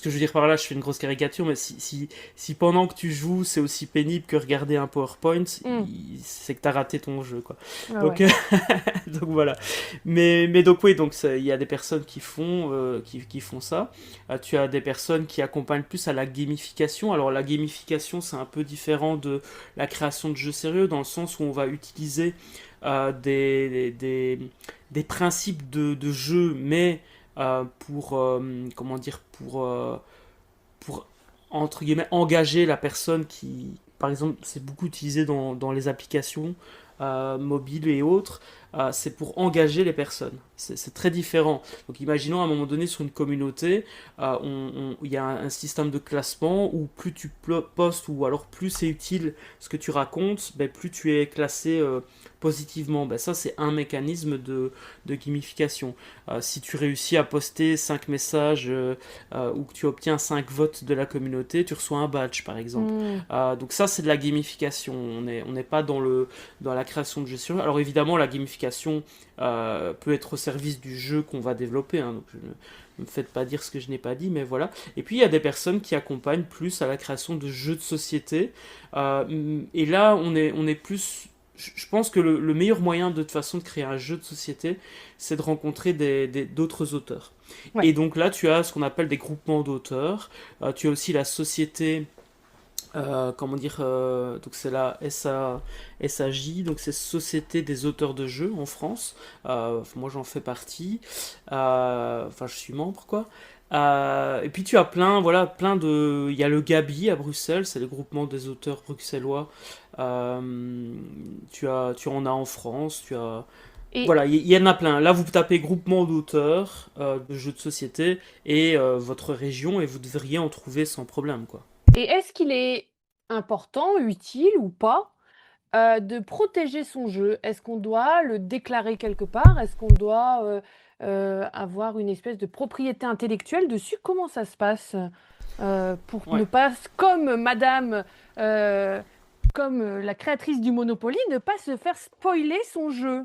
que je veux dire par là, je fais une grosse caricature, mais si pendant que tu joues c'est aussi pénible que regarder un PowerPoint, Mhm. c'est que t'as raté ton jeu quoi. Ah Donc, ouais. donc voilà. Mais donc oui, donc il y a des personnes qui font ça. Tu as des personnes qui accompagnent plus à la gamification. Alors la gamification, c'est un peu différent de la création de jeux sérieux dans le sens où on va utiliser des principes de jeu, mais comment dire, pour entre guillemets engager la personne qui, par exemple, c'est beaucoup utilisé dans les applications mobiles et autres, c'est pour engager les personnes. C'est très différent. Donc imaginons à un moment donné sur une communauté, il y a un système de classement où plus tu postes ou alors plus c'est utile ce que tu racontes, ben, plus tu es classé positivement. Ben, ça c'est un mécanisme de gamification. Si tu réussis à poster 5 messages ou que tu obtiens 5 votes de la communauté, tu reçois un badge par exemple. Mhm. Donc ça c'est de la gamification. On n'est pas dans la création de gestion. Alors évidemment la gamification peut être au service du jeu qu'on va développer. Hein, donc ne me faites pas dire ce que je n'ai pas dit, mais voilà. Et puis il y a des personnes qui accompagnent plus à la création de jeux de société. Et là on est plus... Je pense que le meilleur moyen de toute façon de créer un jeu de société, c'est de rencontrer d'autres auteurs. Ouais. Et donc là, tu as ce qu'on appelle des groupements d'auteurs. Tu as aussi la société, comment dire, donc c'est la SAJ, donc c'est Société des auteurs de jeux en France. Moi j'en fais partie. Enfin, je suis membre quoi. Et puis tu as plein de. Il y a le Gabi à Bruxelles, c'est le groupement des auteurs bruxellois. Tu en as en France, tu as. Et, Voilà, il y en a plein. Là, vous tapez groupement d'auteurs de jeux de société et votre région et vous devriez en trouver sans problème, quoi. et est-ce qu'il est important, utile ou pas, de protéger son jeu? Est-ce qu'on doit le déclarer quelque part? Est-ce qu'on doit avoir une espèce de propriété intellectuelle dessus? Comment ça se passe pour ne Ouais. pas, comme Madame, euh, comme la créatrice du Monopoly, ne pas se faire spoiler son jeu?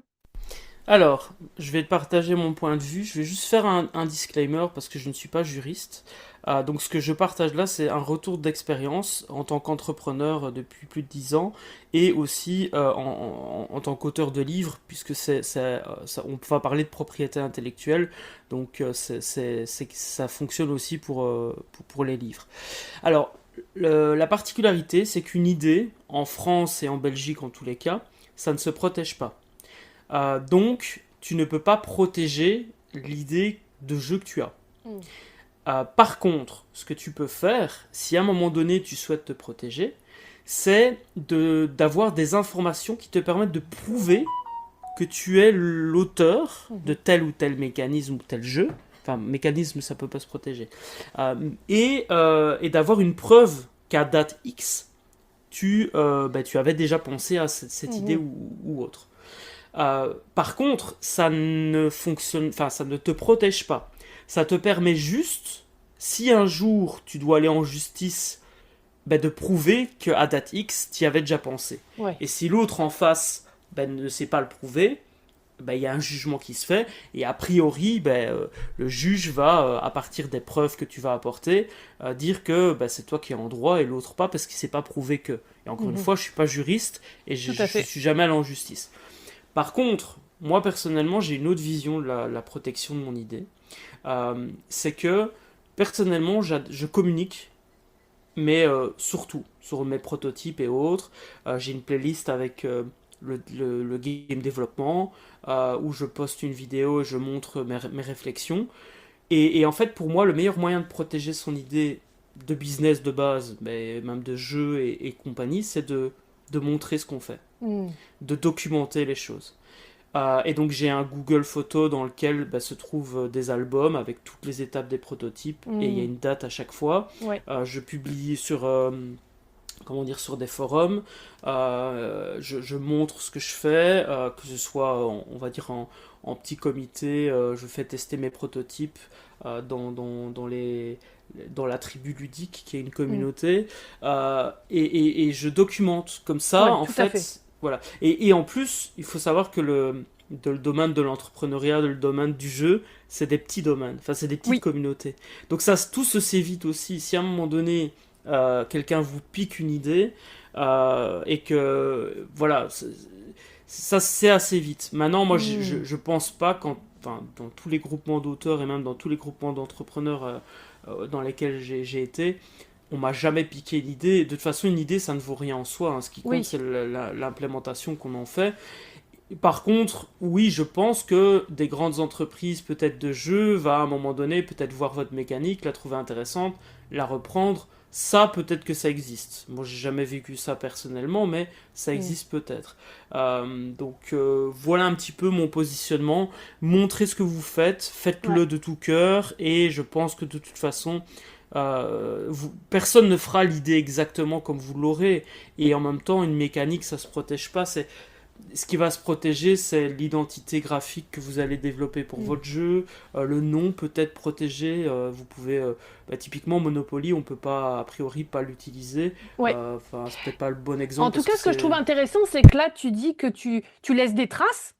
Alors, je vais te partager mon point de vue. Je vais juste faire un disclaimer parce que je ne suis pas juriste. Donc, ce que je partage là, c'est un retour d'expérience en tant qu'entrepreneur depuis plus de 10 ans et aussi en tant qu'auteur de livres, puisque on va parler de propriété intellectuelle. Donc, ça fonctionne aussi pour les livres. Alors, La particularité, c'est qu'une idée, en France et en Belgique en tous les cas, ça ne se protège pas. Donc, tu ne peux pas protéger l'idée de jeu que tu as. Mm. Par contre, ce que tu peux faire, si à un moment donné tu souhaites te protéger, c'est d'avoir des informations qui te permettent de prouver que tu es l'auteur de Mhm. tel ou tel mécanisme ou tel jeu. Enfin, mécanisme, ça peut pas se protéger. Et d'avoir une preuve qu'à date X, tu avais déjà pensé à cette idée Mhm. ou autre. Par contre, ça ne fonctionne, enfin, ça ne te protège pas. Ça te permet juste, si un jour tu dois aller en justice, de prouver qu'à date X, tu y avais déjà pensé. Ouais. Et si l'autre en face ne sait pas le prouver, il y a un jugement qui se fait, et a priori, le juge va, à partir des preuves que tu vas apporter, dire que c'est toi qui es en droit et l'autre pas, parce qu'il ne s'est pas prouvé que. Et encore une Mhm. fois, je ne suis pas juriste, et je Tout ne à fait. suis jamais allé en justice. Par contre, moi personnellement, j'ai une autre vision de la protection de mon idée. C'est que, personnellement, je communique, mais surtout sur mes prototypes et autres. J'ai une playlist avec le game développement, où je poste une vidéo et je montre mes réflexions. Et en fait, pour moi, le meilleur moyen de protéger son idée de business de base, mais même de jeu et compagnie, c'est de montrer ce qu'on fait, Mm. de documenter les choses. Et donc j'ai un Google Photo dans lequel se trouvent des albums avec toutes les étapes des prototypes et il y a Mm. une date à chaque fois. Ouais. Je publie sur, comment dire, sur des forums. Je montre ce que je fais, que ce soit, on va dire, en petit comité. Je fais tester mes prototypes dans la tribu ludique, qui est une Mm. communauté. Et je documente comme ça, Ouais, en tout à fait. fait. Voilà. Et en plus, il faut savoir que le domaine de l'entrepreneuriat, le domaine du jeu, c'est des petits domaines, enfin c'est des petites Oui. communautés. Donc ça, tout se sait vite aussi. Si à un moment donné, quelqu'un vous pique une idée, et que, voilà, ça c'est assez vite. Maintenant, moi, Mm. je pense pas enfin, dans tous les groupements d'auteurs et même dans tous les groupements d'entrepreneurs dans lesquels j'ai été, on m'a jamais piqué l'idée. De toute façon, une idée, ça ne vaut rien en soi, hein. Ce qui compte, Oui. c'est l'implémentation qu'on en fait. Par contre, oui, je pense que des grandes entreprises, peut-être de jeux, va à un moment donné peut-être voir votre mécanique, la trouver intéressante, la reprendre. Ça, peut-être que ça existe. Moi, j'ai jamais vécu ça personnellement, mais ça Mm. existe peut-être. Voilà un petit peu mon positionnement. Montrez ce que vous faites, Ouais. faites-le de tout cœur, et je pense que de toute façon, personne ne fera l'idée exactement comme vous l'aurez. Et en même temps, une mécanique, ça se protège pas. Ce qui va se protéger, c'est l'identité graphique que vous allez développer pour Mm. votre jeu, le nom peut être protégé. Vous pouvez, typiquement Monopoly, on peut pas a priori pas l'utiliser. Ouais. Enfin, c'est peut-être pas le bon En exemple tout parce cas, que ce que je trouve c'est. intéressant, c'est que là, tu dis que tu laisses des traces,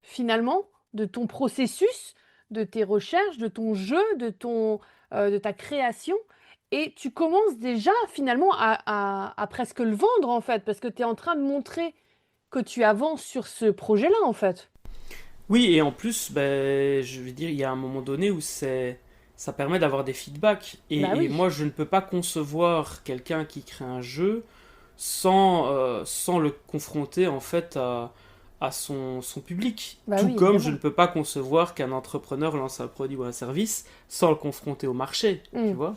finalement, de ton processus, de tes recherches, de ton jeu, de ta création. Et tu commences déjà, finalement, à presque le vendre, en fait, parce que tu es en train de montrer que tu avances sur ce projet-là, en fait. Oui, et en plus, je veux dire, il y a un moment donné où ça permet d'avoir des feedbacks. Bah Et oui. moi, je ne peux pas concevoir quelqu'un qui crée un jeu sans le confronter en fait à son public. Bah Tout oui, comme je ne évidemment. peux pas concevoir qu'un entrepreneur lance un produit ou un service sans le confronter au marché, tu Mm. vois.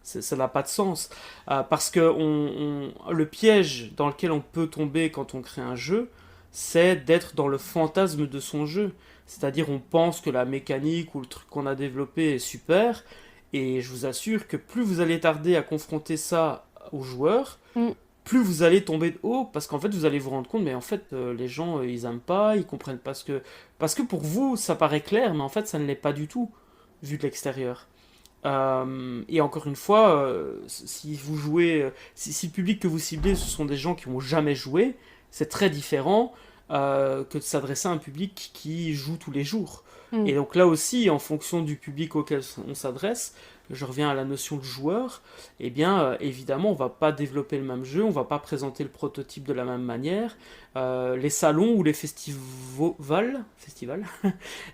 Ça n'a pas de sens. Parce que le piège dans lequel on peut tomber quand on crée un jeu, c'est d'être dans le fantasme de son jeu. C'est-à-dire on pense que la mécanique ou le truc qu'on a développé est super, et je vous assure que plus vous allez tarder à confronter ça aux joueurs, Mm. plus vous allez tomber de haut, parce qu'en fait vous allez vous rendre compte, mais en fait les gens ils aiment pas, ils comprennent pas ce que. Parce que pour vous ça paraît clair, mais en fait ça ne l'est pas du tout, vu de l'extérieur. Et encore une fois, si vous jouez, si le public que vous ciblez ce sont des gens qui n'ont jamais joué, c'est très différent que de s'adresser à un public qui joue tous les jours. Et Mm. donc là aussi, en fonction du public auquel on s'adresse, je reviens à la notion de joueur, eh bien évidemment on va pas développer le même jeu, on va pas présenter le prototype de la même manière. Les salons ou les festivals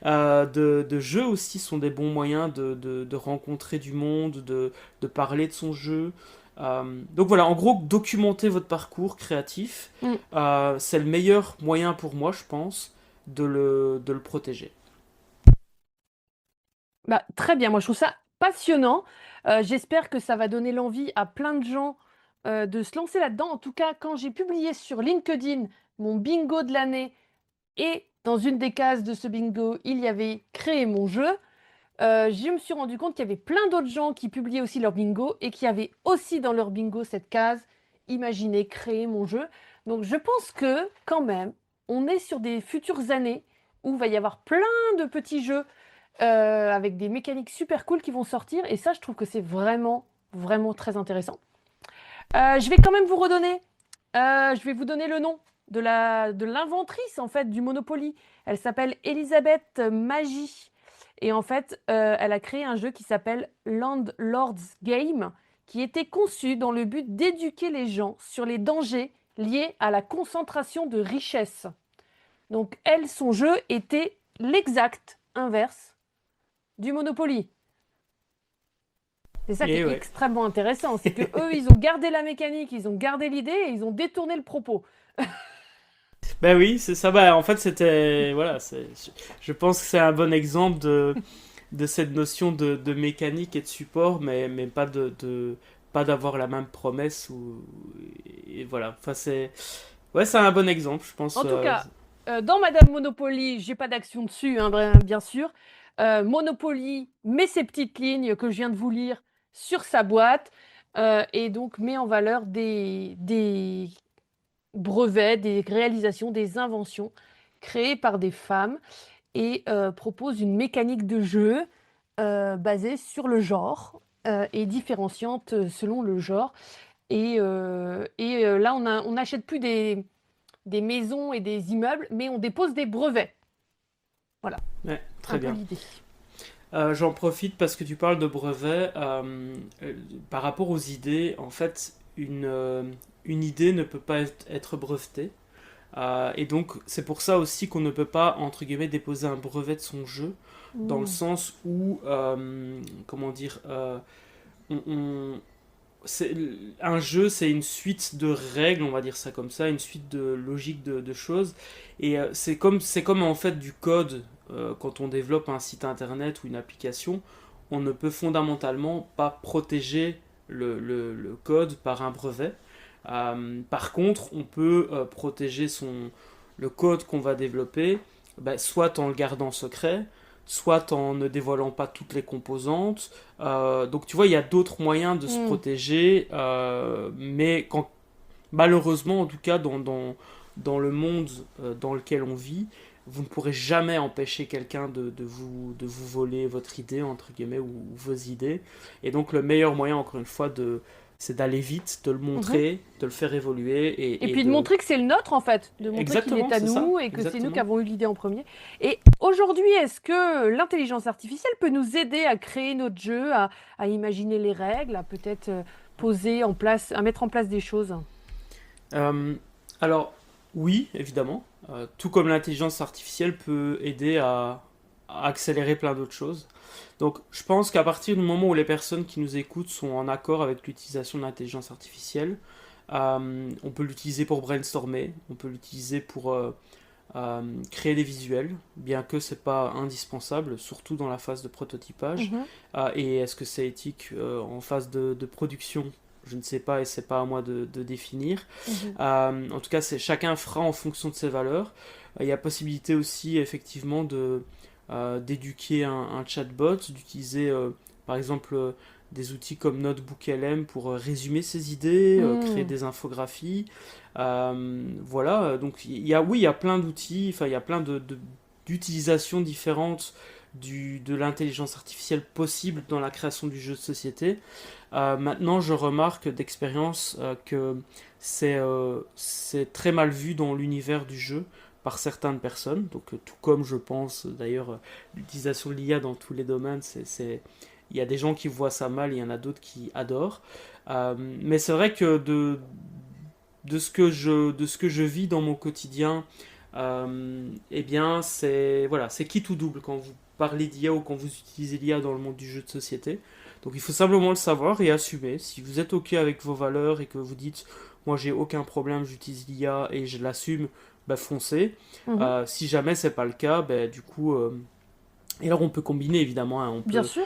de jeux aussi sont des bons moyens de rencontrer du monde, de parler de son jeu. Donc voilà, en gros, documenter votre parcours créatif, Mm. c'est le meilleur moyen pour moi, je pense, de le protéger. Bah, très bien, moi je trouve ça passionnant. J'espère que ça va donner l'envie à plein de gens de se lancer là-dedans. En tout cas, quand j'ai publié sur LinkedIn mon bingo de l'année et dans une des cases de ce bingo, il y avait créé mon jeu, je me suis rendu compte qu'il y avait plein d'autres gens qui publiaient aussi leur bingo et qui avaient aussi dans leur bingo cette case imaginer, créer mon jeu. Donc je pense que quand même, on est sur des futures années où il va y avoir plein de petits jeux avec des mécaniques super cool qui vont sortir. Et ça, je trouve que c'est vraiment, vraiment très intéressant. Je vais quand même vous redonner, je vais vous donner le nom de l'inventrice en fait du Monopoly. Elle s'appelle Elisabeth Magie. Et en fait, elle a créé un jeu qui s'appelle Landlord's Game, qui était conçu dans le but d'éduquer les gens sur les dangers liés à la concentration de richesses. Donc, elle, son jeu était l'exact inverse du Monopoly. C'est ça qui Et est ouais. extrêmement intéressant, c'est que eux, ils ont gardé la mécanique, ils ont gardé l'idée et ils ont détourné le propos. Ben oui, c'est ça. Bah, en fait, c'était. Voilà, je pense que c'est un bon exemple de cette notion de mécanique et de support, mais pas pas d'avoir la même promesse. Et voilà. Enfin, ouais, c'est un bon exemple, je pense. En tout cas, dans Madame Monopoly, j'ai pas d'action dessus, hein, bien sûr. Monopoly met ses petites lignes que je viens de vous lire sur sa boîte et donc met en valeur des brevets, des réalisations, des inventions créées par des femmes et propose une mécanique de jeu basée sur le genre et différenciante selon le genre. Et là, on n'achète plus des maisons et des immeubles, mais on dépose des brevets. Voilà, Ouais, très un peu bien. l'idée. J'en profite parce que tu parles de brevets. Par rapport aux idées, en fait, une idée ne peut pas être brevetée. Et donc, c'est pour ça aussi qu'on ne peut pas, entre guillemets, déposer un brevet de son jeu, dans le Mmh. sens où, comment dire, on, on- c'est- un jeu, c'est une suite de règles, on va dire ça comme ça, une suite de logiques de choses. Et c'est comme en fait du code, quand on développe un site internet ou une application, on ne peut fondamentalement pas protéger le code par un brevet. Par contre, on peut protéger le code qu'on va développer, soit en le gardant secret, soit en ne dévoilant pas toutes les composantes. Donc tu vois, il y a d'autres moyens de se Mmh. protéger, mais malheureusement, en tout cas, dans le monde dans lequel on vit, vous ne pourrez jamais empêcher quelqu'un de vous voler votre idée, entre guillemets, ou vos idées. Et donc le meilleur moyen, encore une fois, c'est d'aller vite, de le Mhm. montrer, de le faire évoluer Et et puis de de... montrer que c'est le nôtre, en fait, de montrer qu'il Exactement, est à c'est ça, nous et que c'est nous qui exactement. avons eu l'idée en premier. Et aujourd'hui, est-ce que l'intelligence artificielle peut nous aider à créer notre jeu, à imaginer les règles, à peut-être poser en place, à mettre en place des choses? Euh, alors, oui, évidemment. Tout comme l'intelligence artificielle peut aider à accélérer plein d'autres choses. Donc, je pense qu'à partir du moment où les personnes qui nous écoutent sont en accord avec l'utilisation de l'intelligence artificielle, on peut l'utiliser pour brainstormer, on peut l'utiliser pour créer des visuels, bien que c'est pas indispensable, surtout dans la phase de prototypage. Mhm, Et est-ce que c'est éthique en phase de production? Je ne sais pas et c'est pas à moi de définir. mhm. En tout cas, chacun fera en fonction de ses valeurs. Il y a possibilité aussi effectivement d'éduquer un chatbot, d'utiliser par exemple des outils comme NotebookLM pour résumer ses idées, créer Hmm. des infographies. Voilà, donc oui, il y a plein d'outils, enfin il y a plein d'utilisations différentes de l'intelligence artificielle possible dans la création du jeu de société. Maintenant, je remarque d'expérience que c'est très mal vu dans l'univers du jeu par certaines personnes. Donc, tout comme je pense d'ailleurs, l'utilisation de l'IA dans tous les domaines, il y a des gens qui voient ça mal, il y en a d'autres qui adorent. Mais c'est vrai que de ce que je vis dans mon quotidien, eh bien, c'est voilà, c'est qui tout double quand vous parlez d'IA ou quand vous utilisez l'IA dans le monde du jeu de société. Donc il faut simplement le savoir et assumer. Si vous êtes OK avec vos valeurs et que vous dites, moi j'ai aucun problème, j'utilise l'IA et je l'assume, bah foncez. Mhm. Si jamais c'est pas le cas, bah, du coup, et alors on peut combiner évidemment, hein, Bien sûr.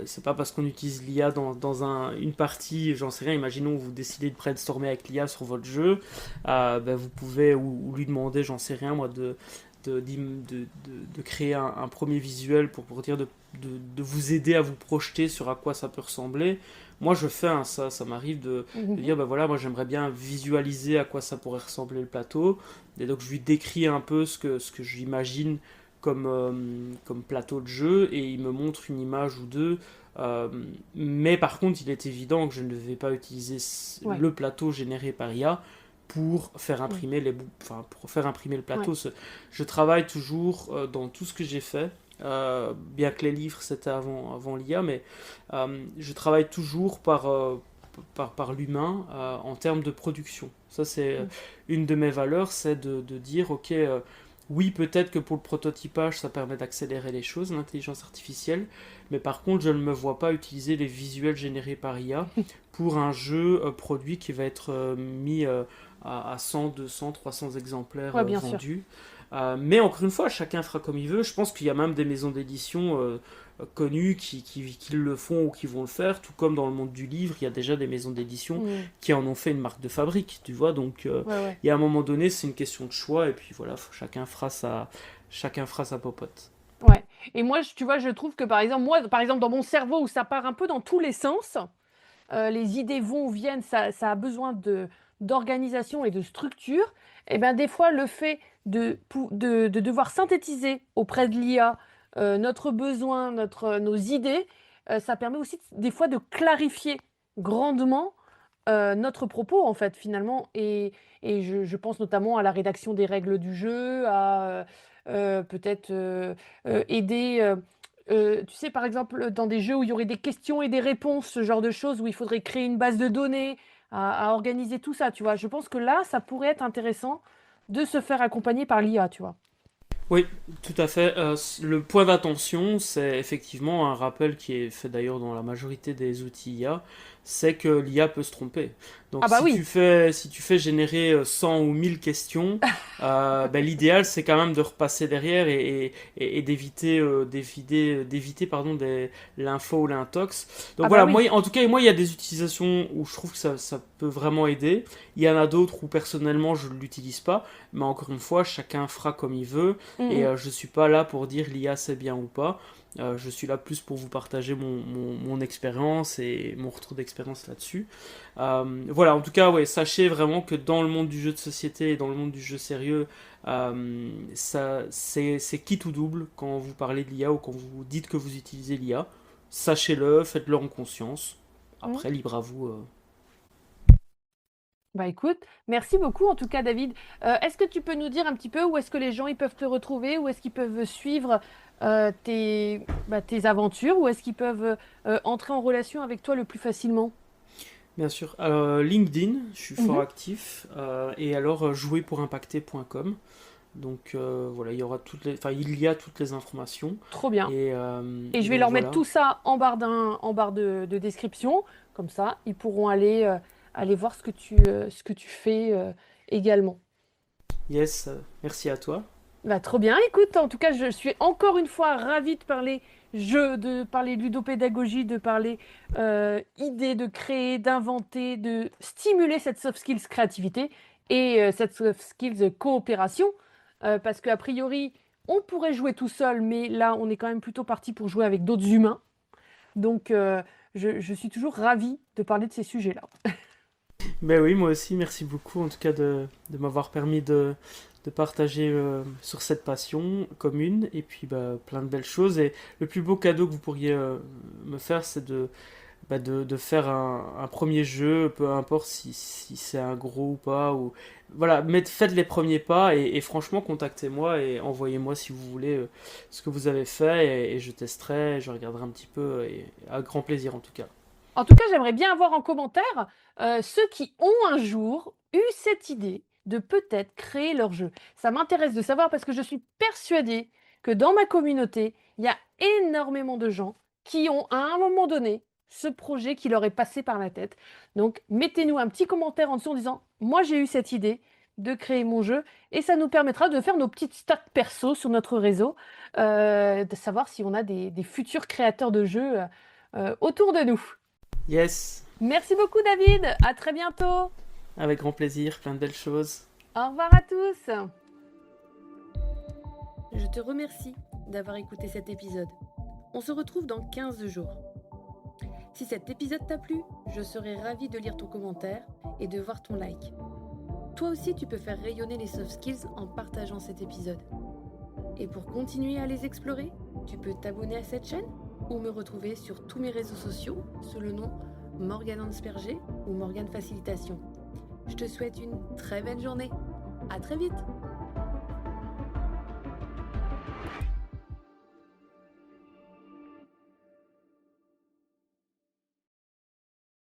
c'est pas parce qu'on utilise l'IA une partie, j'en sais rien, imaginons vous décidez de brainstormer avec l'IA sur votre jeu, ben vous pouvez ou lui demander, j'en sais rien moi, de créer un premier visuel pour dire de vous aider à vous projeter sur à quoi ça peut ressembler. Moi je fais hein, ça m'arrive de Mhm. dire ben voilà, moi j'aimerais bien visualiser à quoi ça pourrait ressembler le plateau, et donc je lui décris un peu ce que j'imagine comme plateau de jeu et il me montre une image ou deux. Euh, mais par contre, il est évident que je ne vais pas utiliser Ouais. le plateau généré par IA pour faire Mm. imprimer enfin, pour faire imprimer le Ouais. plateau. Je travaille toujours dans tout ce que j'ai fait. Bien que les livres c'était avant l'IA, mais je travaille toujours par l'humain en termes de production. Ça, c'est Mm. une de mes valeurs, c'est de dire, ok, oui, peut-être que pour le prototypage, ça permet d'accélérer les choses, l'intelligence artificielle, mais par contre, je ne me vois pas utiliser les visuels générés par IA pour un jeu produit qui va être mis à 100, 200, 300 exemplaires Ouais, bien sûr. vendus. Mais encore une fois, chacun fera comme il veut. Je pense qu'il y a même des maisons d'édition connues qui le font ou qui vont le faire, tout comme dans le monde du livre, il y a déjà des maisons d'édition Mm. qui en ont fait une marque de fabrique, tu vois. Donc, Ouais, ouais. il y a un moment donné, c'est une question de choix, et puis voilà, chacun fera sa popote. Ouais. Et moi, tu vois, je trouve que par exemple, dans mon cerveau où ça part un peu dans tous les sens, les idées vont ou viennent, ça a besoin d'organisation et de structure. Et ben des fois, le fait de devoir synthétiser auprès de l'IA notre besoin, nos idées, ça permet aussi des fois de clarifier grandement notre propos, en fait, finalement. Et je pense notamment à la rédaction des règles du jeu, à peut-être aider. Tu sais, par exemple, dans des jeux où il y aurait des questions et des réponses, ce genre de choses, où il faudrait créer une base de données, à organiser tout ça, tu vois. Je pense que là, ça pourrait être intéressant de se faire accompagner par l'IA, tu vois. Oui, tout à fait. Le point d'attention, c'est effectivement un rappel qui est fait d'ailleurs dans la majorité des outils IA, c'est que l'IA peut se tromper. Donc Ah bah oui, si tu fais générer 100 ou 1000 questions, ben, l'idéal c'est quand même de repasser derrière et d'éviter pardon, l'info ou l'intox. Donc ah bah voilà, oui. en tout cas, moi il y a des utilisations où je trouve que ça peut vraiment aider. Il y en a d'autres où personnellement je ne l'utilise pas, mais encore une fois, chacun fera comme il veut. Mm, Et mm. je suis pas là pour dire l'IA c'est bien ou pas. Je suis là plus pour vous partager mon expérience et mon retour d'expérience là-dessus. Voilà, en tout cas, ouais, sachez vraiment que dans le monde du jeu de société et dans le monde du jeu sérieux, c'est quitte ou double quand vous parlez de l'IA ou quand vous dites que vous utilisez l'IA. Sachez-le, faites-le en conscience. Mm. Après, libre à vous. Bah écoute, merci beaucoup en tout cas David. Est-ce que tu peux nous dire un petit peu où est-ce que les gens ils peuvent te retrouver, où est-ce qu'ils peuvent suivre tes aventures, où est-ce qu'ils peuvent entrer en relation avec toi le plus facilement? Bien sûr. LinkedIn, je suis fort Mhm. actif. Et alors, jouerpourimpacter.com. Donc voilà, il y a toutes les informations. Trop bien. Et Et je vais donc leur mettre voilà. tout ça en barre de description. Comme ça, ils pourront aller voir ce que tu fais également. Yes, merci à toi. Bah, trop bien. Écoute, en tout cas, je suis encore une fois ravie de parler jeu, de parler ludopédagogie, de parler idée, de créer, d'inventer, de stimuler cette soft skills créativité et cette soft skills coopération. Parce qu'a priori, on pourrait jouer tout seul, mais là, on est quand même plutôt parti pour jouer avec d'autres humains. Donc, je suis toujours ravie de parler de ces sujets-là. Ben oui, moi aussi, merci beaucoup en tout cas de m'avoir permis de partager sur cette passion commune et puis bah, plein de belles choses. Et le plus beau cadeau que vous pourriez me faire, c'est de faire un premier jeu, peu importe si c'est un gros ou pas. Ou... Voilà, faites les premiers pas et franchement, contactez-moi et envoyez-moi si vous voulez ce que vous avez fait et je testerai, je regarderai un petit peu et à grand plaisir en tout cas. En tout cas, j'aimerais bien avoir en commentaire ceux qui ont un jour eu cette idée de peut-être créer leur jeu. Ça m'intéresse de savoir parce que je suis persuadée que dans ma communauté, il y a énormément de gens qui ont à un moment donné ce projet qui leur est passé par la tête. Donc, mettez-nous un petit commentaire en dessous en disant « Moi, j'ai eu cette idée de créer mon jeu » et ça nous permettra de faire nos petites stats perso sur notre réseau, de savoir si on a des futurs créateurs de jeux autour de nous. Yes, Merci beaucoup David, à très bientôt. avec grand plaisir, plein de belles choses. Au revoir à tous. Je te remercie d'avoir écouté cet épisode. On se retrouve dans 15 jours. Si cet épisode t'a plu, je serai ravie de lire ton commentaire et de voir ton like. Toi aussi, tu peux faire rayonner les soft skills en partageant cet épisode. Et pour continuer à les explorer, tu peux t'abonner à cette chaîne ou me retrouver sur tous mes réseaux sociaux sous le nom Morgane Ansperger ou Morgane Facilitation. Je te souhaite une très belle journée. À très vite!